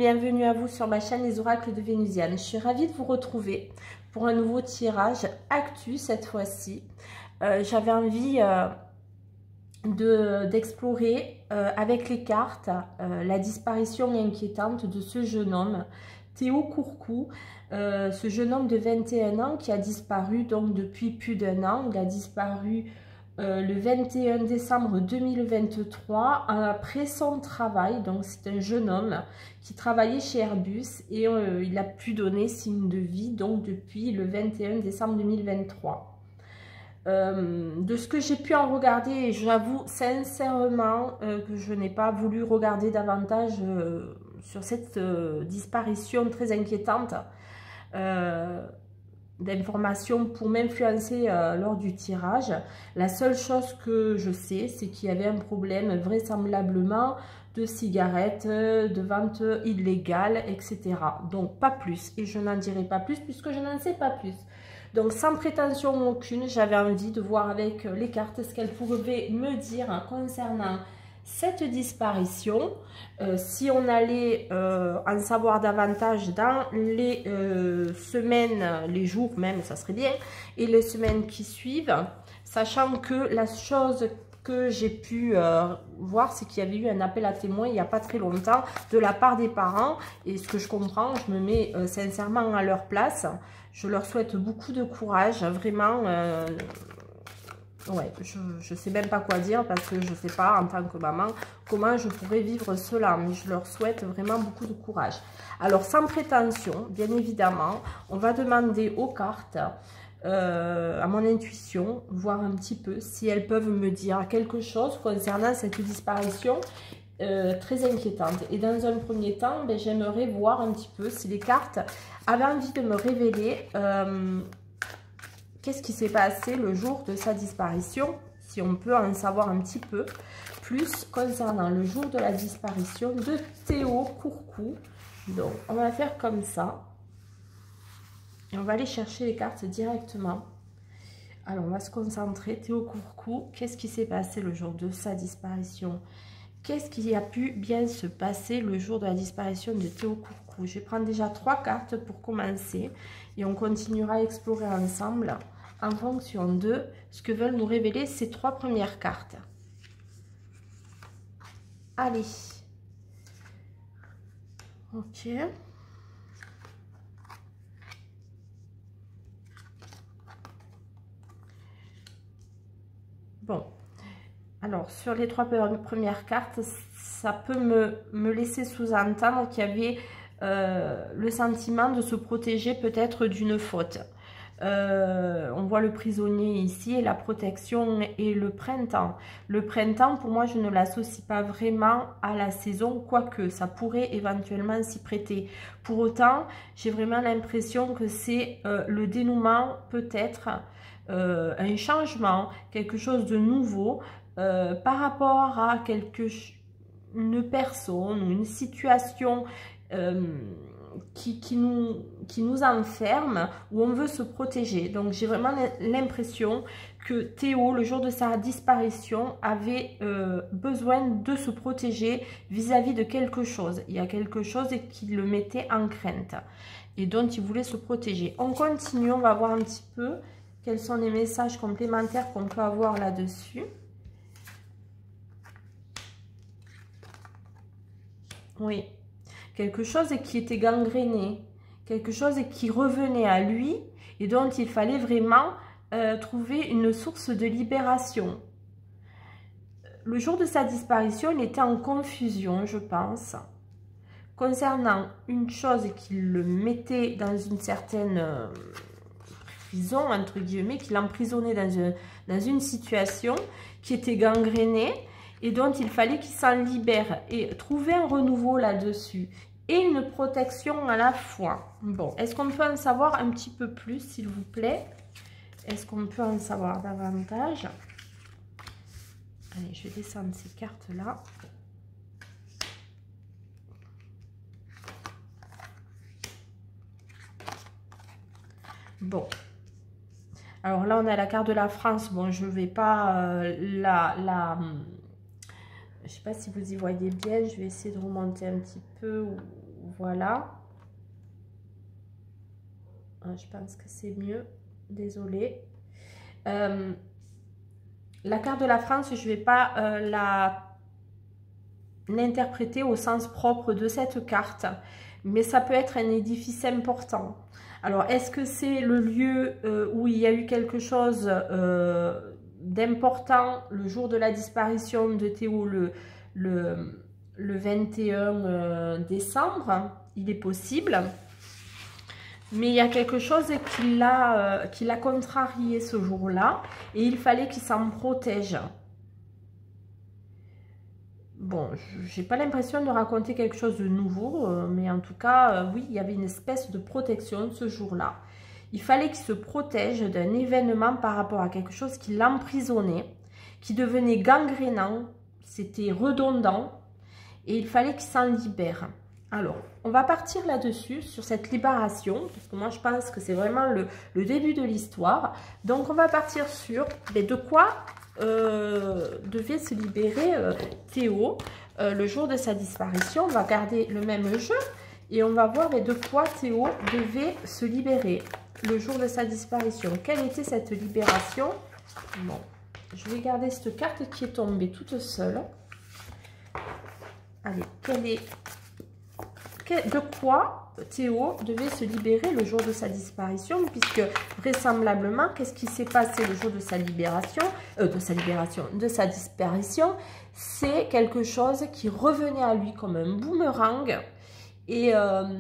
bienvenue à vous sur ma chaîne Les Oracles de Vénusiane. Je suis ravie de vous retrouver pour un nouveau tirage actu cette fois-ci. J'avais envie d'explorer avec les cartes la disparition inquiétante de ce jeune homme, Théo Courcou, ce jeune homme de 21 ans qui a disparu donc depuis plus d'1 an. Il a disparu le 21 décembre 2023 après son travail. Donc c'est un jeune homme qui travaillait chez Airbus et il a pu donner signe de vie donc depuis le 21 décembre 2023. De ce que j'ai pu en regarder, j'avoue sincèrement que je n'ai pas voulu regarder davantage sur cette disparition très inquiétante d'informations pour m'influencer lors du tirage. La seule chose que je sais, c'est qu'il y avait un problème vraisemblablement de cigarettes, de vente illégale, etc. Donc pas plus, et je n'en dirai pas plus puisque je n'en sais pas plus. Donc sans prétention aucune, j'avais envie de voir avec les cartes ce qu'elles pouvaient me dire concernant cette disparition. Si on allait en savoir davantage dans les semaines, les jours même, ça serait bien, et les semaines qui suivent, sachant que la chose que j'ai pu voir, c'est qu'il y avait eu un appel à témoins il n'y a pas très longtemps de la part des parents, et ce que je comprends, je me mets sincèrement à leur place. Je leur souhaite beaucoup de courage, vraiment. Ouais, je sais même pas quoi dire parce que je sais pas en tant que maman comment je pourrais vivre cela, mais je leur souhaite vraiment beaucoup de courage. Alors sans prétention, bien évidemment, on va demander aux cartes, à mon intuition, voir un petit peu si elles peuvent me dire quelque chose concernant cette disparition très inquiétante. Et dans un premier temps, ben, j'aimerais voir un petit peu si les cartes avaient envie de me révéler qu'est-ce qui s'est passé le jour de sa disparition, si on peut en savoir un petit peu plus concernant le jour de la disparition de Théo Courcou. Donc, on va faire comme ça. Et on va aller chercher les cartes directement. Alors, on va se concentrer. Théo Courcou, qu'est-ce qui s'est passé le jour de sa disparition? Qu'est-ce qui a pu bien se passer le jour de la disparition de Théo Courcou? Je vais prendre déjà 3 cartes pour commencer. Et on continuera à explorer ensemble en fonction de ce que veulent nous révéler ces 3 premières cartes. Allez. Ok. Bon. Alors, sur les 3 premières cartes, ça peut me laisser sous-entendre qu'il y avait le sentiment de se protéger peut-être d'une faute. On voit le prisonnier ici et la protection et le printemps. Le printemps, pour moi, je ne l'associe pas vraiment à la saison, quoique ça pourrait éventuellement s'y prêter. Pour autant, j'ai vraiment l'impression que c'est le dénouement, peut-être un changement, quelque chose de nouveau par rapport à une personne ou une situation qui nous enferme, où on veut se protéger. Donc j'ai vraiment l'impression que Théo, le jour de sa disparition, avait besoin de se protéger vis-à-vis de quelque chose. Il y a quelque chose qui le mettait en crainte et dont il voulait se protéger. On continue, on va voir un petit peu quels sont les messages complémentaires qu'on peut avoir là-dessus. Oui, quelque chose qui était gangréné, quelque chose qui revenait à lui et dont il fallait vraiment trouver une source de libération. Le jour de sa disparition, il était en confusion, je pense, concernant une chose qui le mettait dans une certaine prison, entre guillemets, qui l'emprisonnait dans une situation qui était gangrénée, et dont il fallait qu'il s'en libère et trouver un renouveau là-dessus et une protection à la fois. Bon, est-ce qu'on peut en savoir un petit peu plus, s'il vous plaît? Est-ce qu'on peut en savoir davantage? Allez, je vais descendre ces cartes-là. Bon. Alors là, on a la carte de la France. Bon, je ne vais pas je ne sais pas si vous y voyez bien, je vais essayer de remonter un petit peu, voilà. Je pense que c'est mieux. Désolée. La carte de la France, je ne vais pas l'interpréter au sens propre de cette carte, mais ça peut être un édifice important. Alors, est-ce que c'est le lieu où il y a eu quelque chose d'important le jour de la disparition de Théo, le 21 décembre? Il est possible. Mais il y a quelque chose qui l'a contrarié ce jour-là et il fallait qu'il s'en protège. Bon, j'ai pas l'impression de raconter quelque chose de nouveau, mais en tout cas, oui, il y avait une espèce de protection ce jour-là. Il fallait qu'il se protège d'un événement par rapport à quelque chose qui l'emprisonnait, qui devenait gangrénant, c'était redondant et il fallait qu'il s'en libère. Alors, on va partir là-dessus, sur cette libération, parce que moi je pense que c'est vraiment le début de l'histoire. Donc on va partir sur de quoi devait se libérer Théo le jour de sa disparition. On va garder le même jeu et on va voir de quoi Théo devait se libérer le jour de sa disparition. Quelle était cette libération? Bon, je vais garder cette carte qui est tombée toute seule. Allez, de quoi Théo devait se libérer le jour de sa disparition, puisque vraisemblablement, qu'est-ce qui s'est passé le jour de sa libération, de sa disparition, c'est quelque chose qui revenait à lui comme un boomerang et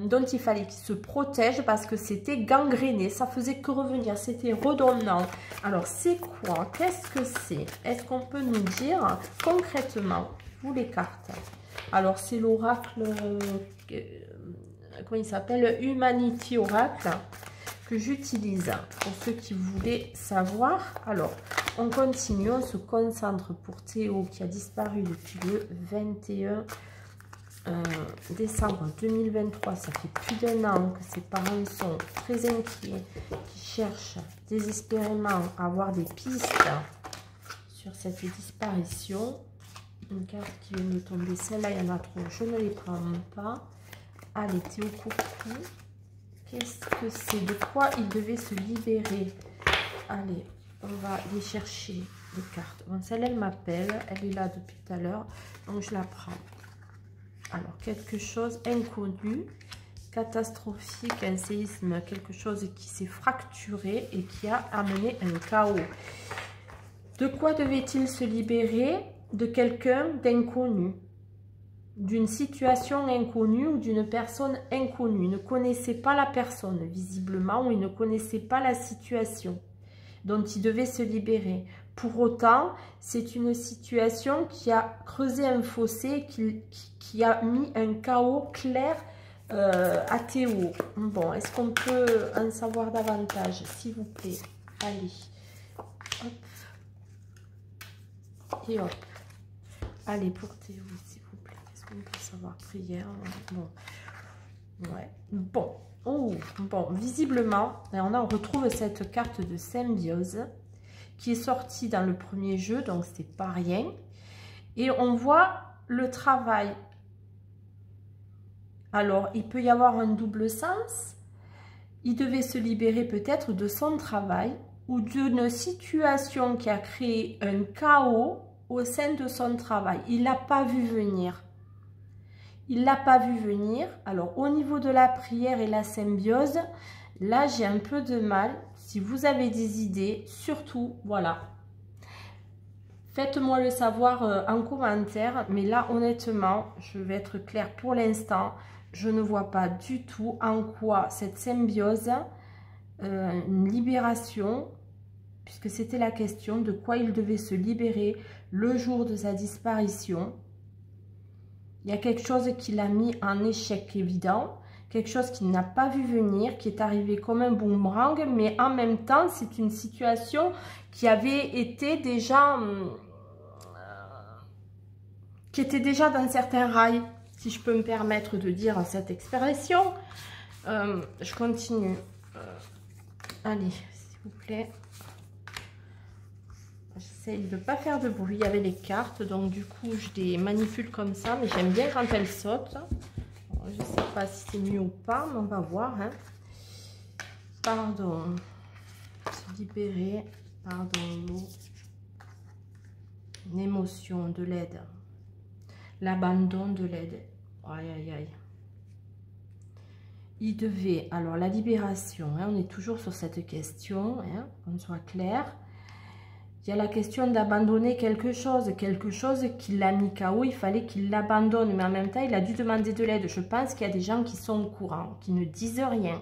dont il fallait qu'il se protège parce que c'était gangréné, ça faisait que revenir, c'était redondant. Alors c'est quoi? Qu'est-ce que c'est? Est-ce qu'on peut nous dire concrètement, vous les cartes? Alors, c'est l'oracle, comment il s'appelle? Humanity Oracle, que j'utilise pour ceux qui voulaient savoir. Alors, on continue, on se concentre pour Théo qui a disparu depuis le 21 décembre 2023. Ça fait plus d'1 an que ses parents sont très inquiets, qui cherchent désespérément à avoir des pistes sur cette disparition. Une carte qui vient de tomber, celle-là, il y en a trop, je ne les prends pas. Allez, Théo coucou. Qu'est-ce que c'est? De quoi il devait se libérer? Allez, on va aller chercher les cartes. Bon, celle-là, elle m'appelle, elle est là depuis tout à l'heure, donc je la prends. Alors, quelque chose inconnu, catastrophique, un séisme, quelque chose qui s'est fracturé et qui a amené un chaos. De quoi devait-il se libérer? De quelqu'un d'inconnu, d'une situation inconnue ou d'une personne inconnue. Il ne connaissait pas la personne visiblement ou il ne connaissait pas la situation dont il devait se libérer. Pour autant, c'est une situation qui a creusé un fossé, qui a mis un chaos clair à Théo. Bon, est-ce qu'on peut en savoir davantage, s'il vous plaît? Allez, hop, et hop. Allez, pour Théo, s'il vous plaît. Qu'est-ce qu'on peut savoir? Prière. Bon. Ouais. Bon. Oh. Bon. Visiblement, on retrouve cette carte de symbiose qui est sortie dans le premier jeu, donc c'est pas rien. Et on voit le travail. Alors, il peut y avoir un double sens. Il devait se libérer peut-être de son travail ou d'une situation qui a créé un chaos au sein de son travail. Il l'a pas vu venir. Il l'a pas vu venir. Alors, au niveau de la prière et la symbiose, là, j'ai un peu de mal. Si vous avez des idées, surtout, voilà. Faites-moi le savoir en commentaire. Mais là, honnêtement, je vais être claire pour l'instant. Je ne vois pas du tout en quoi cette symbiose, une libération, puisque c'était la question de quoi il devait se libérer le jour de sa disparition. Il y a quelque chose qui l'a mis en échec évident, quelque chose qu'il n'a pas vu venir, qui est arrivé comme un boomerang, mais en même temps, c'est une situation qui avait été déjà, qui était déjà dans certains rails, si je peux me permettre de dire cette expression. Je continue. Allez, s'il vous plaît. J'essaie de ne pas faire de bruit. Il y avait les cartes, donc du coup, je les manipule comme ça. Mais j'aime bien quand elles sautent. je ne sais pas si c'est mieux ou pas, mais on va voir. Hein. Pardon. Se libérer. Pardon, l'eau. Une émotion, de l'aide. L'abandon de l'aide. Aïe, aïe, aïe. Il devait... Alors, la libération, hein, on est toujours sur cette question, hein, qu'on soit clair. Il y a la question d'abandonner quelque chose qui l'a mis KO, il fallait qu'il l'abandonne, mais en même temps, il a dû demander de l'aide. Je pense qu'il y a des gens qui sont au courant, qui ne disent rien.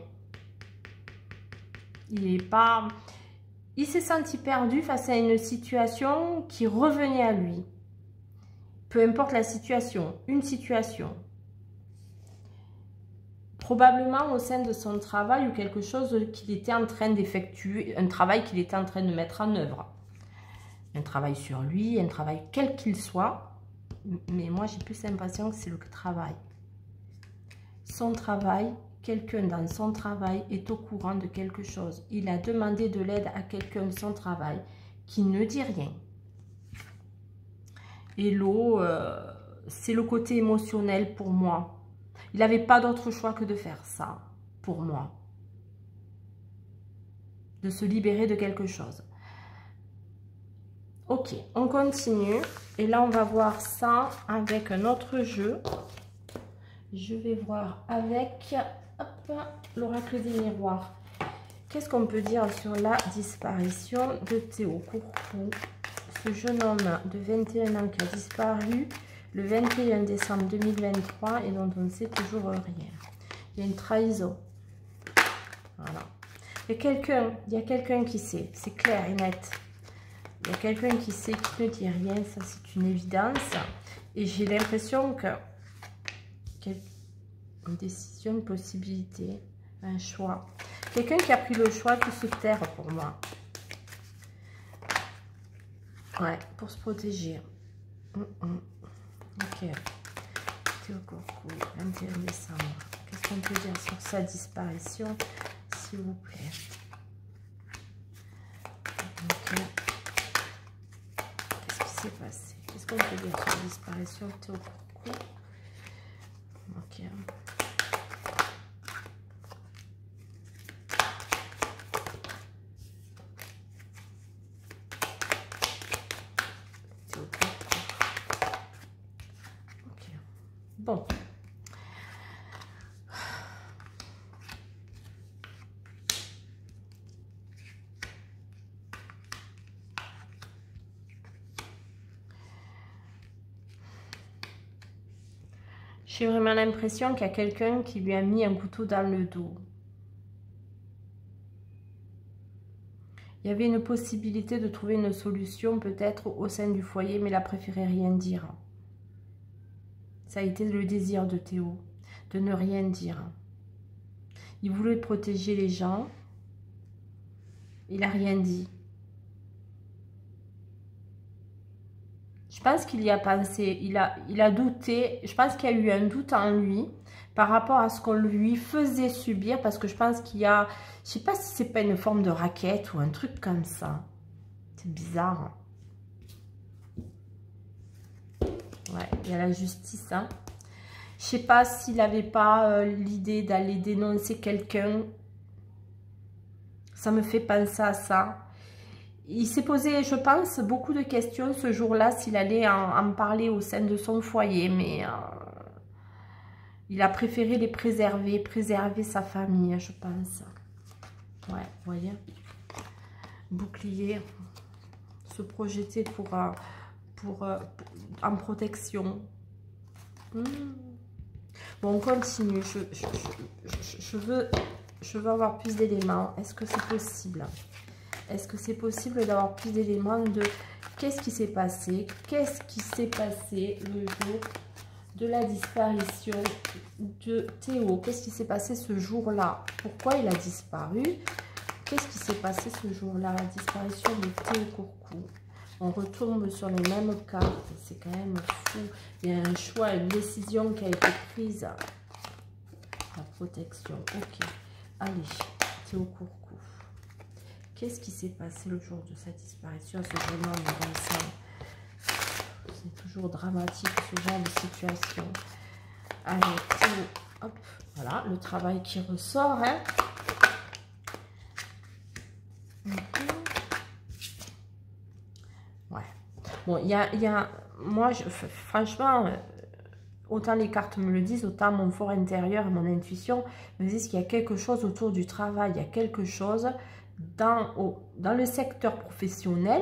Il s'est senti perdu face à une situation qui revenait à lui. Peu importe la situation, une situation. Probablement au sein de son travail ou quelque chose qu'il était en train d'effectuer, un travail qu'il était en train de mettre en œuvre. Un travail sur lui, un travail quel qu'il soit, mais moi j'ai plus l'impression que c'est le travail. Son travail, quelqu'un dans son travail est au courant de quelque chose. Il a demandé de l'aide à quelqu'un de son travail qui ne dit rien. Et l'eau, c'est le côté émotionnel pour moi. Il n'avait pas d'autre choix que de faire ça, pour moi. De se libérer de quelque chose. Ok, on continue. Et là, on va voir ça avec un autre jeu. Je vais voir avec l'oracle des miroirs. Qu'est-ce qu'on peut dire sur la disparition de Théo Courcou? Ce jeune homme de 21 ans qui a disparu le 21 décembre 2023 et dont on ne sait toujours rien. Il y a une trahison. Voilà. Il y a quelqu'un qui sait, c'est clair et net. Il y a quelqu'un qui sait, qui ne dit rien, ça c'est une évidence. Et j'ai l'impression que une décision, une possibilité, un choix. Quelqu'un qui a pris le choix de se taire pour moi. Ouais, pour se protéger. Ok. Théo Courcou, 21 décembre. Qu'est-ce qu'on peut dire sur sa disparition, s'il vous plaît? Ok. Qu'est-ce qui s'est passé? Qu'est-ce qu'on peut dire sur la disparition de Théo Courcou? Ok. Théo Courcou. Ok. Bon. J'ai vraiment l'impression qu'il y a quelqu'un qui lui a mis un couteau dans le dos. Il y avait une possibilité de trouver une solution peut-être au sein du foyer, mais il a préféré rien dire. Ça a été le désir de Théo, de ne rien dire. Il voulait protéger les gens. Il n'a rien dit. Je pense qu'il y a pensé, il a douté. Je pense qu'il y a eu un doute en lui par rapport à ce qu'on lui faisait subir. Parce que je pense qu'il y a, je sais pas si c'est pas une forme de raquette ou un truc comme ça. C'est bizarre. Ouais, il y a la justice. Hein. Je sais pas s'il n'avait pas l'idée d'aller dénoncer quelqu'un. Ça me fait penser à ça. Il s'est posé, je pense, beaucoup de questions ce jour-là, s'il allait en parler au sein de son foyer, mais il a préféré les préserver sa famille, je pense. Ouais, vous voyez. Bouclier, se projeter en protection. Bon, on continue. Je veux avoir plus d'éléments. Est-ce que c'est possible ? Est-ce que c'est possible d'avoir plus d'éléments de qu'est-ce qui s'est passé? Qu'est-ce qui s'est passé le jour de la disparition de Théo? Qu'est-ce qui s'est passé ce jour-là? Pourquoi il a disparu? Qu'est-ce qui s'est passé ce jour-là? La disparition de Théo Courcou. On retombe sur les mêmes cartes. C'est quand même fou. Il y a un choix, une décision qui a été prise. La protection. Ok. Allez, Théo Courcou. Qu'est-ce qui s'est passé le jour de sa disparition? C'est vraiment c'est toujours dramatique ce genre de situation. Allez, Théo Hop, voilà, le travail qui ressort. Hein. Ouais. Bon, il y a moi, franchement, autant les cartes me le disent, autant mon fort intérieur et mon intuition me disent qu'il y a quelque chose autour du travail, il y a quelque chose dans le secteur professionnel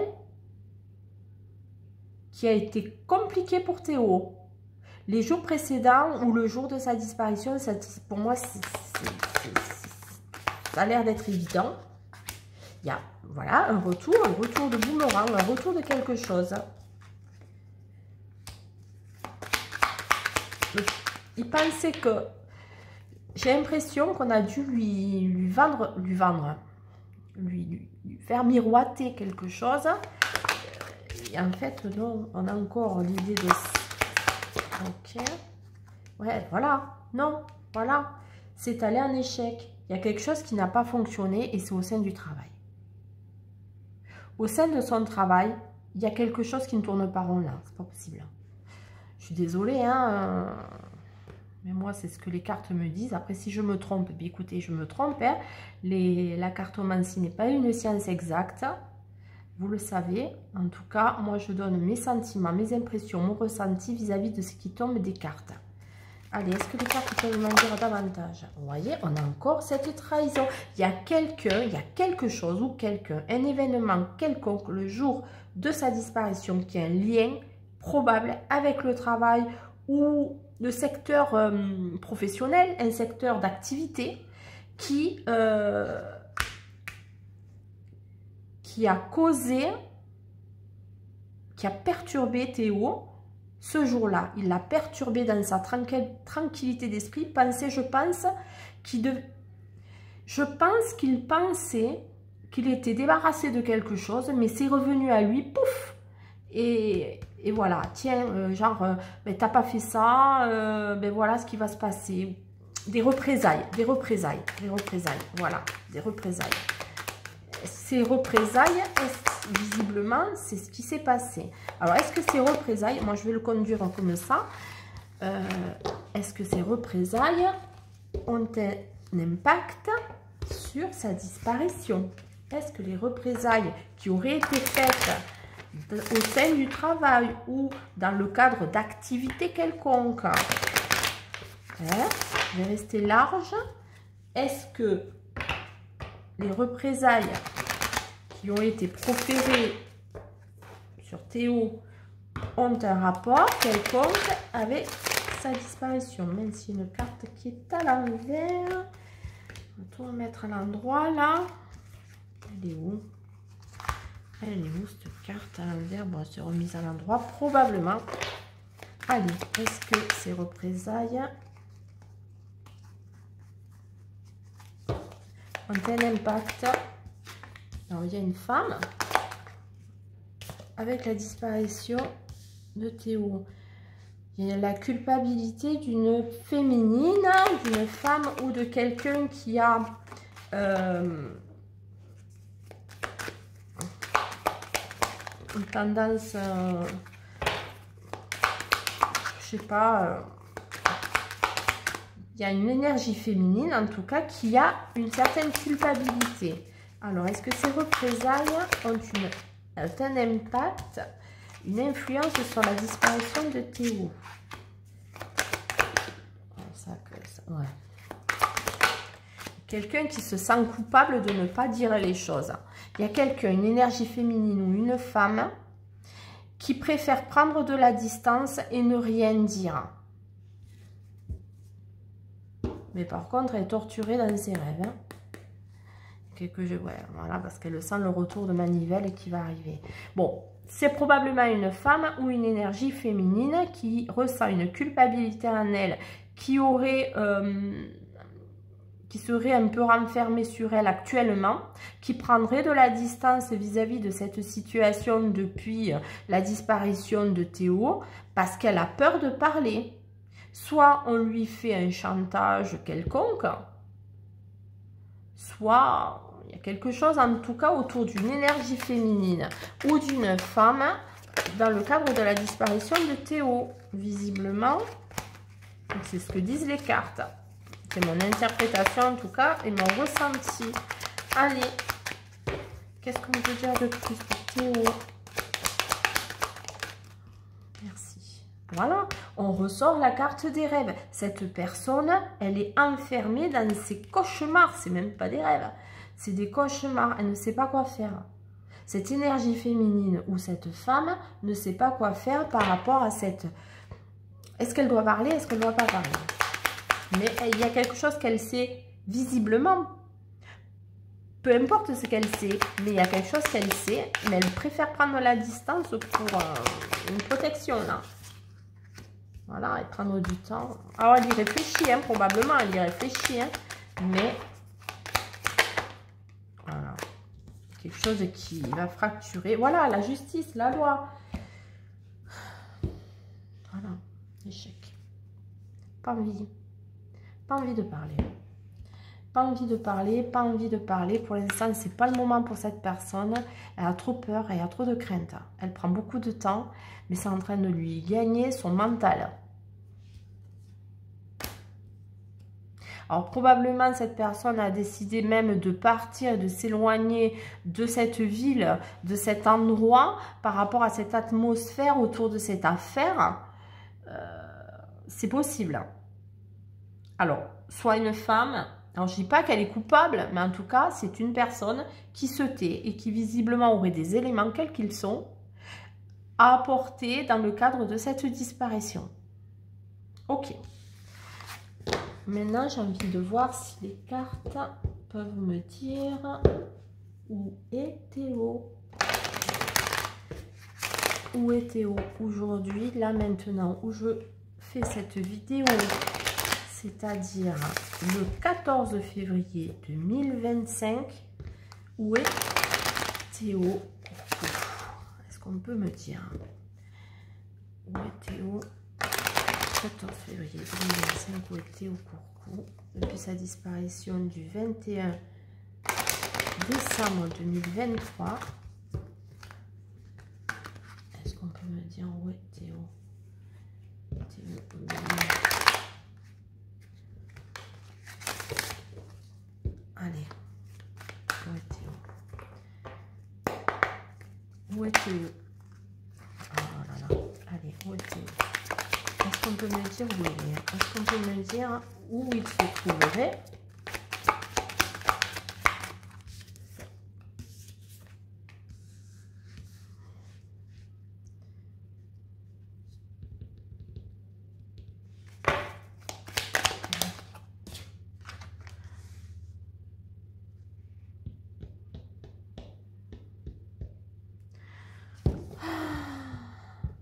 qui a été compliqué pour Théo. Les jours précédents ou le jour de sa disparition, pour moi, ça a l'air d'être évident. Il y a, voilà, un retour de boomerang, un retour de quelque chose. Il pensait que... J'ai l'impression qu'on a dû lui faire miroiter quelque chose. Et en fait, non, on a encore l'idée de... Ok. Ouais, voilà. Non, voilà. C'est allé en échec. Il y a quelque chose qui n'a pas fonctionné et c'est au sein du travail. Au sein de son travail, il y a quelque chose qui ne tourne pas rond là. C'est pas possible. Je suis désolée, hein. Mais moi, c'est ce que les cartes me disent. Après, si je me trompe, bien écoutez, je me trompe. Hein. La cartomancie n'est pas une science exacte. Vous le savez. En tout cas, moi, je donne mes sentiments, mes impressions, mon ressenti vis-à-vis de ce qui tombe des cartes. Allez, est-ce que les cartes peuvent m'en dire davantage? Vous voyez, on a encore cette trahison. Il y a quelqu'un, il y a quelque chose ou quelqu'un, un événement quelconque le jour de sa disparition qui a un lien probable avec le travail ou le secteur professionnel, un secteur d'activité qui a causé, qui a perturbé Théo ce jour-là. Il l'a perturbé dans sa tranquillité d'esprit. Je pense qu'il pensait qu'il était débarrassé de quelque chose, mais c'est revenu à lui, pouf. Et voilà, tiens, ben, t'as pas fait ça, ben voilà ce qui va se passer. Des représailles, voilà, des représailles. Ces représailles, visiblement, c'est ce qui s'est passé. Alors, est-ce que ces représailles, moi je vais le conduire comme ça, est-ce que ces représailles ont un impact sur sa disparition? Est-ce que les représailles qui auraient été faites au sein du travail ou dans le cadre d'activités quelconques, je vais rester large, est-ce que les représailles qui ont été proférées sur Théo ont un rapport quelconque avec sa disparition? Même s'il y a une carte qui est à l'envers, on va tout remettre à l'endroit là. Elle est où? Elle est où cette carte à l'envers? Bon, elle s'est remise à l'endroit probablement. Allez, est-ce que ces représailles ont un impact? Alors, il y a une femme avec la disparition de Théo. Il y a la culpabilité d'une féminine, d'une femme ou de quelqu'un qui a une tendance, je sais pas, il y a une énergie féminine en tout cas qui a une certaine culpabilité. Alors, est-ce que ces représailles ont un impact, une influence sur la disparition de Théo? Ouais. Quelqu'un qui se sent coupable de ne pas dire les choses. Il y a quelqu'un, une énergie féminine ou une femme qui préfère prendre de la distance et ne rien dire. Mais par contre, elle est torturée dans ses rêves. Hein. Ouais, voilà, parce qu'elle sent le retour de manivelle qui va arriver. Bon, c'est probablement une femme ou une énergie féminine qui ressent une culpabilité en elle, qui serait un peu renfermée sur elle actuellement, qui prendrait de la distance vis-à-vis de cette situation depuis la disparition de Théo, parce qu'elle a peur de parler. Soit on lui fait un chantage quelconque, soit il y a quelque chose en tout cas autour d'une énergie féminine ou d'une femme dans le cadre de la disparition de Théo, visiblement. C'est ce que disent les cartes. C'est mon interprétation en tout cas et mon ressenti. Allez, qu'est-ce qu'on peut dire de plus pour Théo? Merci. Voilà, on ressort la carte des rêves. Cette personne, elle est enfermée dans ses cauchemars. C'est même pas des rêves, c'est des cauchemars. Elle ne sait pas quoi faire. Cette énergie féminine ou cette femme ne sait pas quoi faire par rapport à cette... Est-ce qu'elle doit parler? Est-ce qu'elle ne doit pas parler? Mais il y a quelque chose qu'elle sait visiblement. Peu importe ce qu'elle sait, mais il y a quelque chose qu'elle sait, mais elle préfère prendre la distance pour une protection, là. Voilà, et prendre du temps. Alors, elle y réfléchit, hein, probablement, elle y réfléchit, hein, mais... Voilà. Quelque chose qui va fracturer. Voilà, la justice, la loi. Voilà, échec. Pas envie. Pas envie de parler. Pas envie de parler, pas envie de parler. Pour l'instant, c'est pas le moment pour cette personne. Elle a trop peur, elle a trop de crainte. Elle prend beaucoup de temps, mais c'est en train de lui gagner son mental. Alors, probablement, cette personne a décidé même de partir, de s'éloigner de cette ville, de cet endroit, par rapport à cette atmosphère autour de cette affaire. C'est possible. Alors, soit une femme, alors je ne dis pas qu'elle est coupable, mais en tout cas, c'est une personne qui se tait et qui visiblement aurait des éléments, quels qu'ils sont, à apporter dans le cadre de cette disparition. Ok. Maintenant, j'ai envie de voir si les cartes peuvent me dire où est Théo. Où est Théo aujourd'hui, là maintenant, où je fais cette vidéo, c'est-à-dire le 14 février 2025. Où est Théo? Est-ce qu'on peut me dire? Où est Théo? 14 février 2025, où est Théo Courcou depuis sa disparition du 21 décembre 2023. Est-ce qu'on peut me dire où est Théo? Allez, où est Théo? Où est Théo? Oh là là, allez, où est Théo? Est-ce qu'on peut me dire où il est? Est-ce qu'on peut me dire où il se trouverait?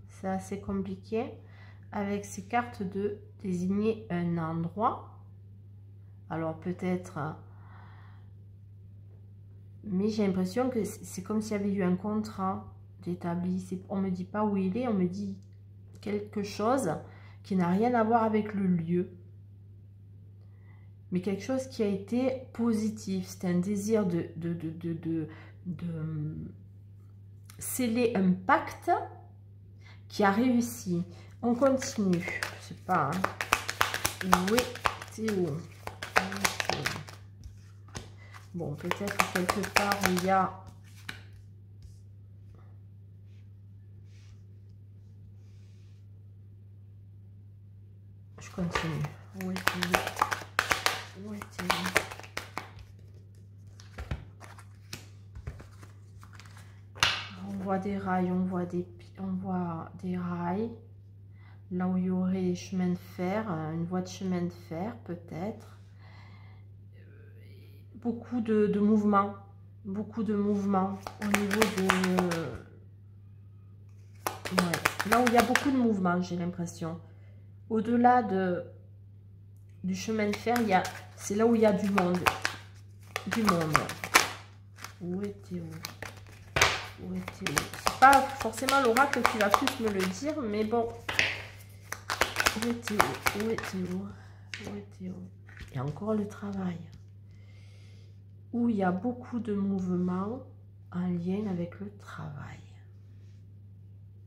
C'est assez compliqué avec ces cartes de désigner un endroit. Alors peut-être, mais j'ai l'impression que c'est comme s'il y avait eu un contrat d'établi. On me dit pas où il est, on me dit quelque chose qui n'a rien à voir avec le lieu, mais quelque chose qui a été positif. C'est un désir de sceller un pacte qui a réussi. On continue. Je sais pas. Hein. Où est Théo? Bon, peut-être quelque part où il y a... Je continue. Où est Théo? Où est Théo? On voit des rails, on voit des rails. Là où il y aurait des chemins de fer, une voie de chemin de fer peut-être. Beaucoup de mouvements. Beaucoup de mouvements au niveau de... Ouais. Là où il y a beaucoup de mouvements, j'ai l'impression. Au-delà du chemin de fer, c'est là où il y a du monde. Du monde. Où est Théo? Où est Théo? C'est pas forcément l'oracle qui va plus me le dire, mais bon. Où est Théo? Où est Théo? Où est Théo? Et encore le travail. Où il y a beaucoup de mouvements en lien avec le travail.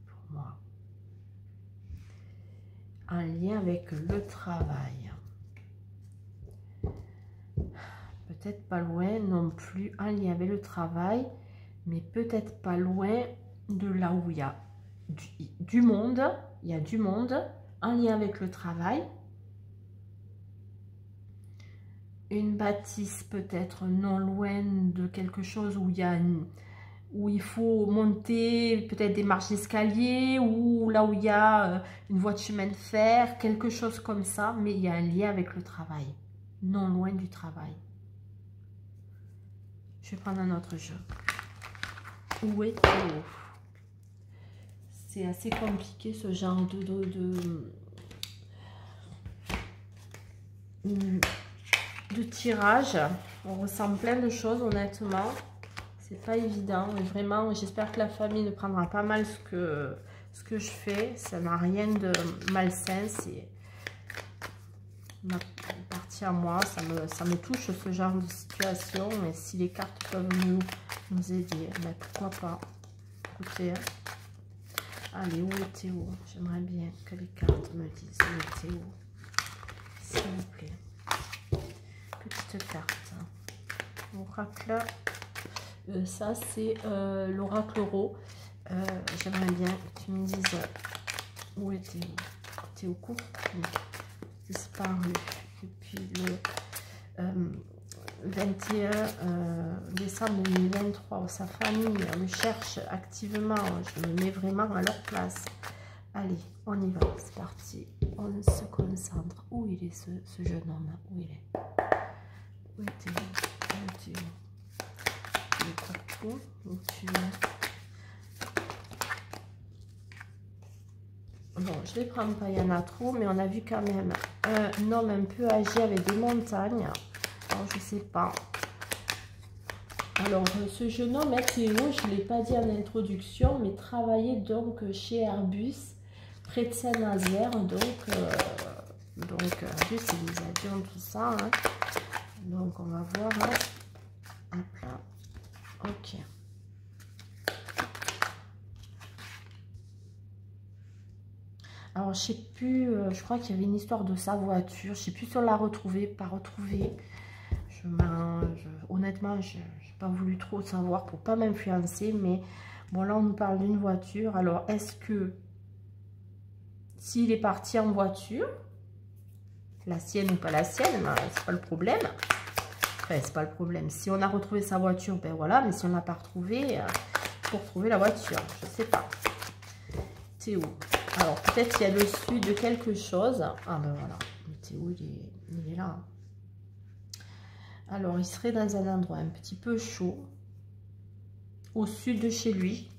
Pour moi. En lien avec le travail. Peut-être pas loin non plus en lien avec le travail, mais peut-être pas loin de là où il y a du monde. Il y a du monde en lien avec le travail. Une bâtisse peut-être non loin de quelque chose où il y a où il faut monter peut-être des marches d'escalier, ou là où il y a une voie de chemin de fer, quelque chose comme ça, mais il y a un lien avec le travail, non loin du travail. Je vais prendre un autre jeu. Où est Théo? C'est assez compliqué ce genre de tirage. On ressent plein de choses, honnêtement. C'est pas évident, mais vraiment, j'espère que la famille ne prendra pas mal ce que je fais. Ça n'a rien de malsain, c'est ma partie à moi. Ça me touche ce genre de situation, mais si les cartes peuvent nous aider, ben pourquoi pas. Écoutez, hein. Allez, où est Théo? J'aimerais bien que les cartes me disent où est Théo, s'il vous plaît. Petite carte. Oracle. Ça, c'est l'oracle euro. J'aimerais bien que tu me dises où est Théo. Théo court, disparu depuis le 21 décembre 2023. Sa famille me cherche activement. Je me mets vraiment à leur place. Allez, on y va. C'est parti. On se concentre. Où il est ce jeune homme? Où il est? Où est Théo? Où est Théo? Où tu es? Bon, je vais prendre pas, il y en a trop, mais on a vu quand même un homme un peu âgé avec des montagnes. Alors, je sais pas. Alors, ce jeune homme, Théo, je ne l'ai pas dit en introduction, mais travaillait donc chez Airbus, près de Saint-Nazaire. Donc Airbus, c'est des avions, tout ça. Hein. Donc, on va voir. Hein. Hop là. Ok. Alors, je sais plus, je crois qu'il y avait une histoire de sa voiture. Je sais plus si on l'a retrouvée, pas retrouvée. Honnêtement, je n'ai pas voulu trop savoir pour pas m'influencer. Mais bon, là, on nous parle d'une voiture. Alors, est-ce que s'il est parti en voiture, la sienne ou pas la sienne, ben, c'est pas le problème. Enfin, c'est pas le problème. Si on a retrouvé sa voiture, ben voilà. Mais si on l'a pas retrouvée, pour trouver la voiture, je sais pas. Théo. Alors, peut-être qu'il y a dessus de quelque chose. Ah ben voilà. Théo, il est là. Alors, il serait dans un endroit un petit peu chaud. Au sud de chez lui.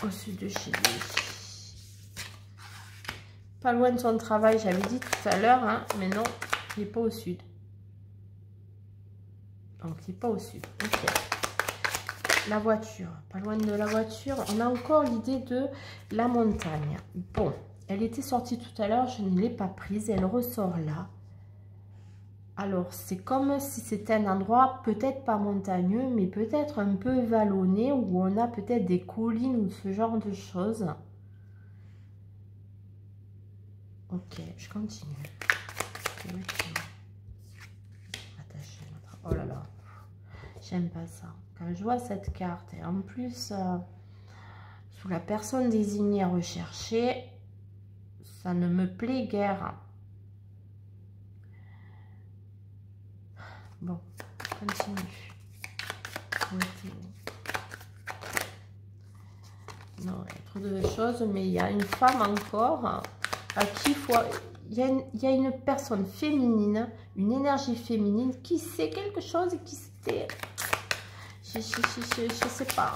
Au sud de chez lui. Pas loin de son travail, j'avais dit tout à l'heure. Hein, mais non, il n'est pas au sud. Donc, il n'est pas au sud. Ok. La voiture, pas loin de la voiture. On a encore l'idée de la montagne. Bon, elle était sortie tout à l'heure, je ne l'ai pas prise. Elle ressort là. Alors, c'est comme si c'était un endroit peut-être pas montagneux, mais peut-être un peu vallonné, où on a peut-être des collines ou ce genre de choses. Ok, je continue. Attacher notre... Oh là là, j'aime pas ça. Quand je vois cette carte, et en plus, sous la personne désignée à rechercher, ça ne me plaît guère. Bon, continue. Non, il y a trop de choses, mais il y a une femme encore à qui il faut... Il y a une personne féminine, une énergie féminine qui sait quelque chose et qui sait... Je sais pas.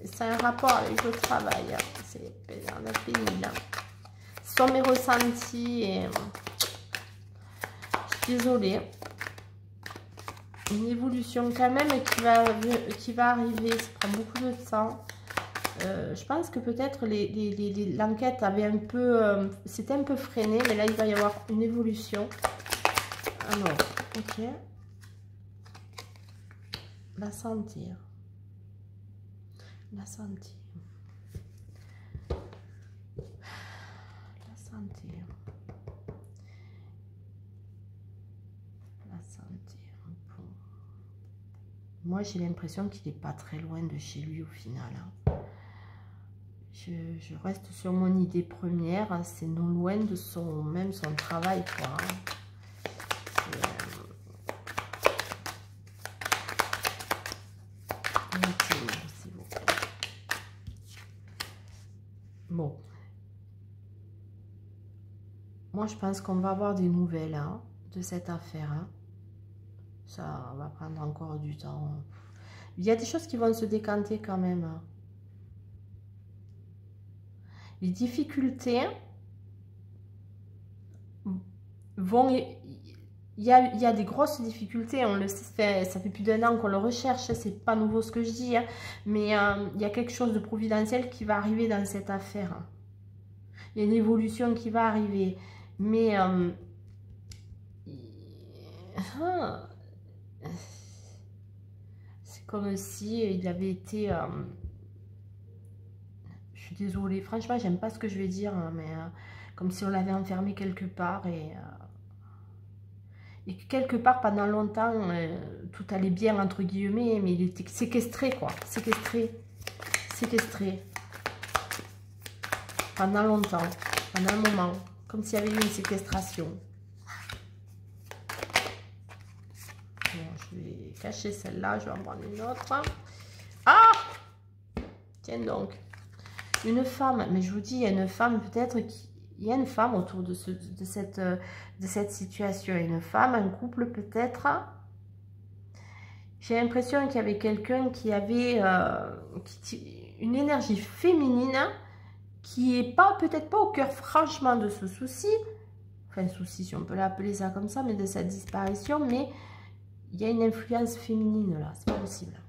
C'est un rapport avec le travail. C'est pénible. Ce sont mes ressentis et... Je suis désolée. Une évolution quand même qui va arriver. Ça prend beaucoup de temps. Je pense que peut-être l'enquête avait un peu... C'était un peu freiné, mais là, il va y avoir une évolution. Alors, ok. La santé. La santé. La Moi, j'ai l'impression qu'il n'est pas très loin de chez lui au final. Hein. Je reste sur mon idée première. Hein. C'est non loin de même son travail, quoi. Hein. Bon. Moi, je pense qu'on va avoir des nouvelles hein, de cette affaire. Hein. Ça va prendre encore du temps. Il y a des choses qui vont se décanter quand même. Hein. Les difficultés vont... Il y a des grosses difficultés, on le sait, ça fait plus d'1 an qu'on le recherche, c'est pas nouveau ce que je dis, hein, mais il y a quelque chose de providentiel qui va arriver dans cette affaire. Il y a une évolution qui va arriver, mais c'est comme si il avait été... je suis désolée, franchement, j'aime pas ce que je vais dire, hein, mais comme si on l'avait enfermé quelque part et que quelque part, pendant longtemps, tout allait bien, entre guillemets, mais il était séquestré, quoi. Séquestré. Pendant longtemps, pendant un moment, comme s'il y avait eu une séquestration. Bon, je vais cacher celle-là, je vais en prendre une autre. Ah! Tiens donc. Une femme, mais je vous dis, il y a une femme peut-être qui... Il y a une femme autour de cette situation. Une femme, un couple peut-être. J'ai l'impression qu'il y avait quelqu'un qui avait une énergie féminine qui n'est peut-être pas au cœur franchement de ce souci. Enfin, souci si on peut l'appeler ça comme ça, mais de sa disparition. Mais il y a une influence féminine là, c'est pas possible.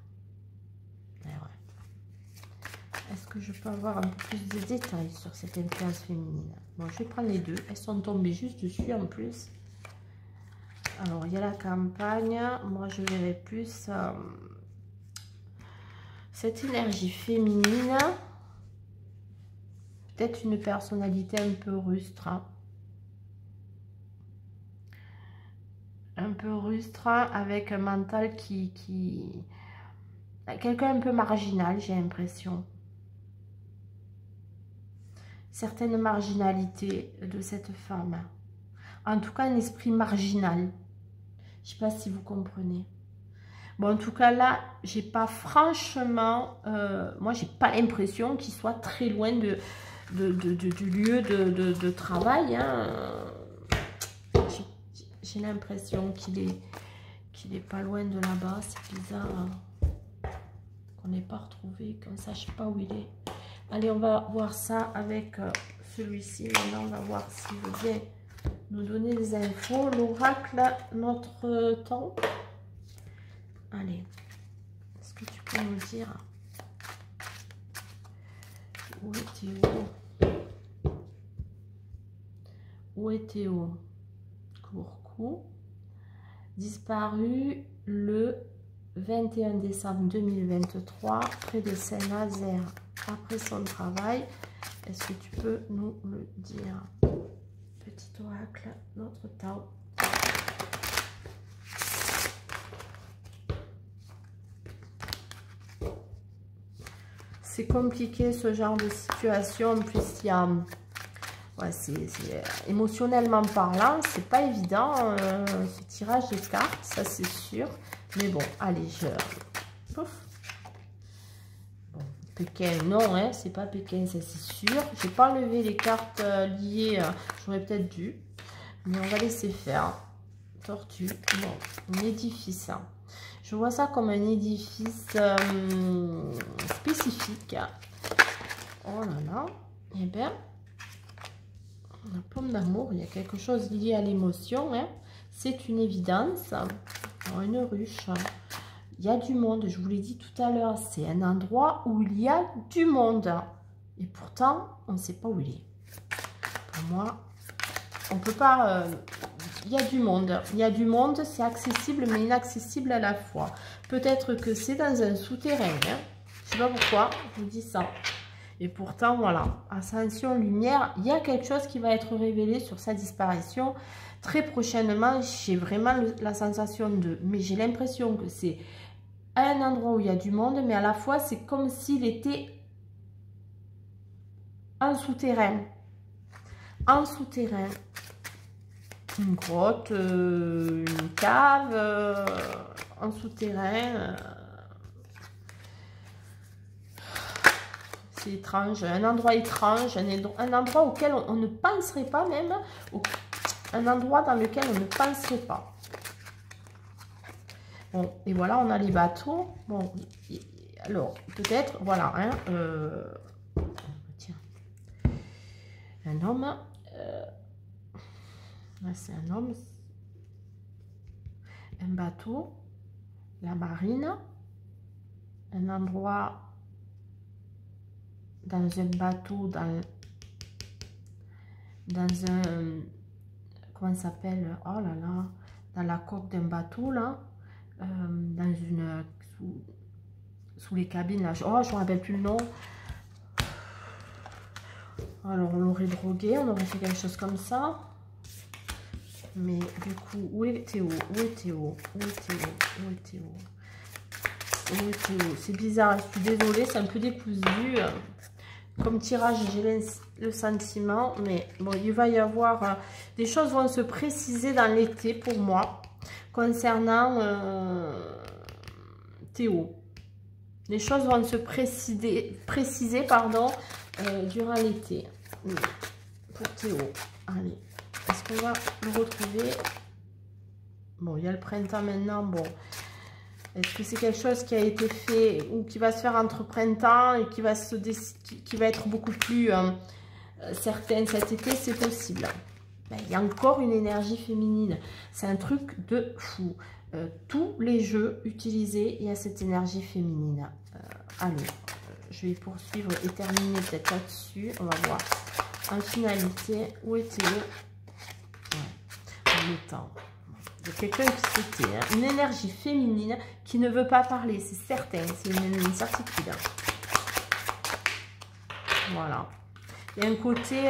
Est-ce que je peux avoir un peu plus de détails sur cette influence féminine? Bon, je vais prendre les deux. Elles sont tombées juste dessus en plus. Alors, il y a la campagne. Moi, je verrai plus cette énergie féminine. Peut-être une personnalité un peu rustre. Hein. Un peu rustre avec un mental qui... Quelqu'un un peu marginal, j'ai l'impression. Certaines marginalités de cette femme. En tout cas, un esprit marginal. Je ne sais pas si vous comprenez. Bon, en tout cas, là, j'ai pas franchement... moi, j'ai pas l'impression qu'il soit très loin du lieu de travail. Hein. J'ai l'impression qu'il est pas loin de là-bas. C'est bizarre hein, qu'on n'ait pas retrouvé, qu'on ne sache pas où il est. Allez, on va voir ça avec celui-ci. Maintenant, on va voir s'il veut bien nous donner des infos. L'oracle, notre temps. Allez, est-ce que tu peux nous dire où est Théo? Où est Théo? Courcou. Disparu le 21 décembre 2023 près de Saint-Nazaire. Après son travail, est-ce que tu peux nous le dire? Petit oracle, notre temps. C'est compliqué ce genre de situation. En plus, il y a... Ouais, émotionnellement parlant, c'est pas évident ce tirage de cartes, ça c'est sûr. Mais bon, allez, Pouf. Pékin, non, hein, c'est pas Pékin, ça c'est sûr. J'ai pas enlevé les cartes liées, j'aurais peut-être dû. Mais on va laisser faire. Tortue, bon, un édifice. Hein. Je vois ça comme un édifice spécifique. Oh là là, eh bien, la pomme d'amour, il y a quelque chose lié à l'émotion. Hein. C'est une évidence. Alors, une ruche. Il y a du monde, je vous l'ai dit tout à l'heure, c'est un endroit où il y a du monde. Et pourtant, on ne sait pas où il est. Pour moi, on ne peut pas... il y a du monde. Il y a du monde, c'est accessible, mais inaccessible à la fois. Peut-être que c'est dans un souterrain. Hein. Je ne sais pas pourquoi, je vous dis ça. Et pourtant, voilà, ascension, lumière, il y a quelque chose qui va être révélé sur sa disparition. Très prochainement, j'ai vraiment la sensation de... Mais j'ai l'impression que c'est à un endroit où il y a du monde, mais à la fois, c'est comme s'il était en souterrain. En souterrain. Une grotte, une cave, en souterrain. C'est étrange, un endroit étrange, un endroit auquel on ne penserait pas même, un endroit dans lequel on ne penserait pas. Bon, et voilà, on a les bateaux. Bon, alors, peut-être, voilà, hein, tiens, un homme, c'est un homme, un bateau, la marine, un endroit dans un bateau, dans un, comment ça s'appelle, oh là là, dans la coque d'un bateau là, dans une, sous les cabines là, oh je ne me rappelle plus le nom. Alors on l'aurait drogué, on aurait fait quelque chose comme ça. Mais du coup, où est Théo? Où est Théo? Où est Théo? Où est Théo? Où est Théo? C'est bizarre, je suis désolée, c'est un peu décousu. Comme tirage, j'ai le sentiment, mais bon, il va y avoir... des choses vont se préciser dans l'été pour moi, concernant Théo. Les choses vont se préciser pardon, durant l'été. Pour Théo. Allez. Est-ce qu'on va le retrouver? Bon, il y a le printemps maintenant. Bon, est-ce que c'est quelque chose qui a été fait ou qui va se faire entre printemps et qui va être beaucoup plus certaine cet été? C'est possible. Ben, il y a encore une énergie féminine. C'est un truc de fou. Tous les jeux utilisés, il y a cette énergie féminine. Allez, je vais poursuivre et terminer peut-être là-dessus. On va voir. En finalité, où est Théo? Le temps. Il y a quelqu'un qui se tait, hein. Une énergie féminine qui ne veut pas parler, c'est certain, c'est une certitude. Voilà. Il y a un côté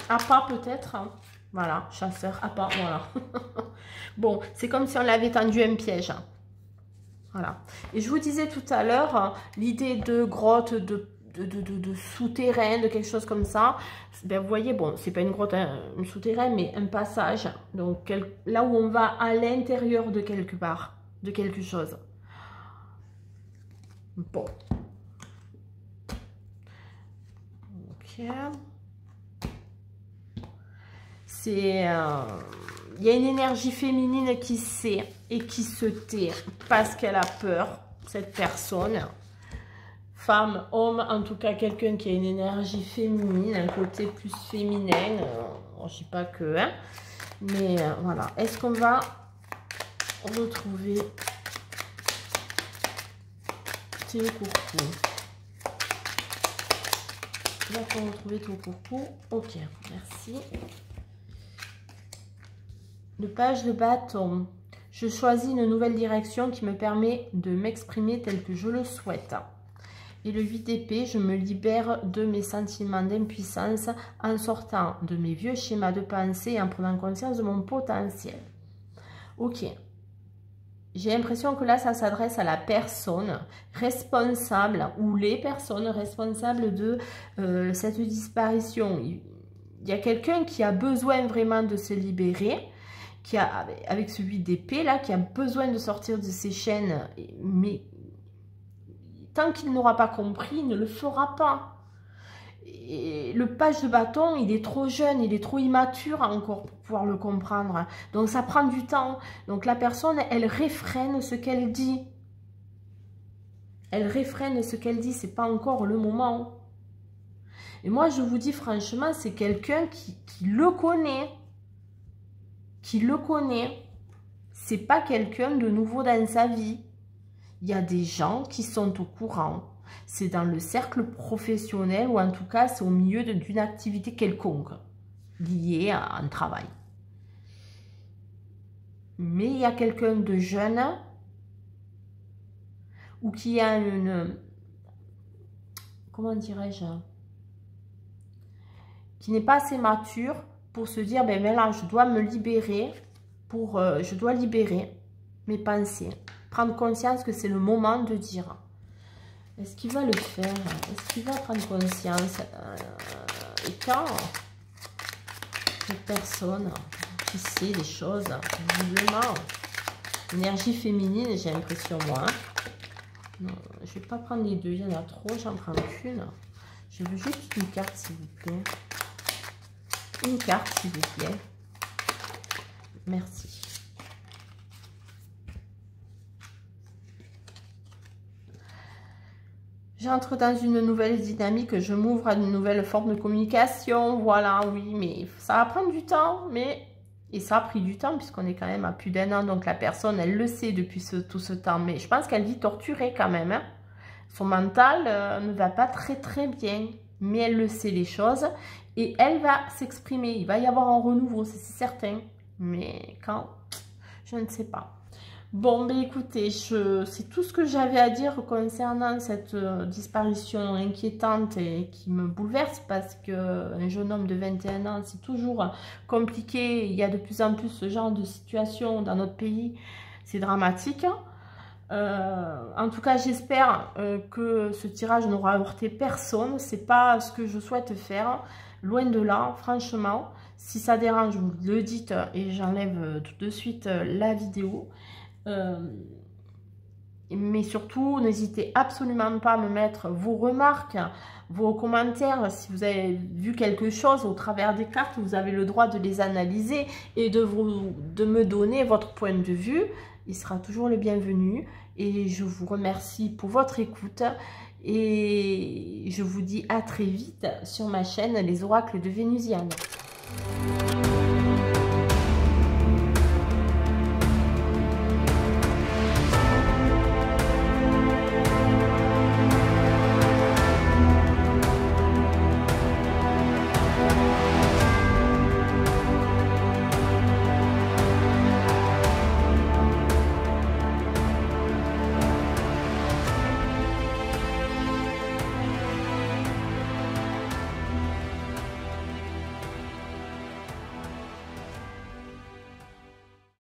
appât peut-être, hein. Voilà, chasseur, appât, voilà. Bon, c'est comme si on l'avait tendu un piège. Voilà. Et je vous disais tout à l'heure, l'idée de grotte, de souterrain, de quelque chose comme ça, ben vous voyez, bon, c'est pas une grotte, hein, un souterrain, mais un passage, donc là où on va à l'intérieur de quelque part, de quelque chose. Bon. Ok. C'est... il y a une énergie féminine qui sait et qui se tait parce qu'elle a peur, cette personne. Femme, homme, en tout cas quelqu'un qui a une énergie féminine, un côté plus féminin, je ne dis pas que, hein, mais voilà. Est-ce qu'on va retrouver Théo Courcou? Va-t-on retrouver Théo Courcou? Ok, merci. Le page de bâton. Je choisis une nouvelle direction qui me permet de m'exprimer tel que je le souhaite. Et le 8 d'épée, je me libère de mes sentiments d'impuissance en sortant de mes vieux schémas de pensée et en prenant conscience de mon potentiel. Ok. J'ai l'impression que là, ça s'adresse à la personne responsable ou les personnes responsables de cette disparition. Il y a quelqu'un qui a besoin vraiment de se libérer, qui a, avec ce 8 d'épée là, qui a besoin de sortir de ses chaînes, mais tant qu'il n'aura pas compris, il ne le fera pas. Et le page de bâton, il est trop jeune, il est trop immature encore pour pouvoir le comprendre. Donc ça prend du temps. Donc la personne, elle réfrène ce qu'elle dit. Elle réfrène ce qu'elle dit, c'est pas encore le moment. Et moi, je vous dis franchement, c'est quelqu'un qui le connaît. Qui le connaît. C'est pas quelqu'un de nouveau dans sa vie. Il y a des gens qui sont au courant. C'est dans le cercle professionnel ou en tout cas, c'est au milieu d'une activité quelconque liée à un travail. Mais il y a quelqu'un de jeune ou qui a une... Comment dirais-je? Qui n'est pas assez mature pour se dire, ben là, je dois me libérer, je dois libérer mes pensées. prendre conscience que c'est le moment de dire. Est-ce qu'il va le faire? Est-ce qu'il va prendre conscience? Et quand cette personne qui sait des choses, visiblement, énergie féminine, j'ai l'impression, moi. Non, je ne vais pas prendre les deux, il y en a trop, j'en prends qu'une. Je veux juste une carte, s'il vous plaît. Une carte, s'il vous plaît. Merci. J'entre dans une nouvelle dynamique, je m'ouvre à une nouvelle forme de communication. Voilà, oui, mais ça va prendre du temps. Et ça a pris du temps puisqu'on est quand même à plus d'1 an. Donc la personne, elle le sait depuis tout ce temps. Mais je pense qu'elle vit torturée quand même. Hein. Son mental ne va pas très bien. Mais elle le sait les choses. Et elle va s'exprimer. Il va y avoir un renouveau, c'est certain. Mais quand? Je ne sais pas. Bon, ben écoutez, c'est tout ce que j'avais à dire concernant cette disparition inquiétante et qui me bouleverse parce qu'un jeune homme de 21 ans, c'est toujours compliqué. Il y a de plus en plus ce genre de situation dans notre pays. C'est dramatique. En tout cas, j'espère que ce tirage n'aura heurté personne. C'est pas ce que je souhaite faire. Loin de là, franchement. Si ça dérange, vous le dites et j'enlève tout de suite la vidéo. Mais surtout, n'hésitez absolument pas à me mettre vos remarques, vos commentaires. Si vous avez vu quelque chose au travers des cartes, vous avez le droit de les analyser et de me donner votre point de vue. Il sera toujours le bienvenu. Et je vous remercie pour votre écoute. Et je vous dis à très vite sur ma chaîne Les Oracles de Vénusiane.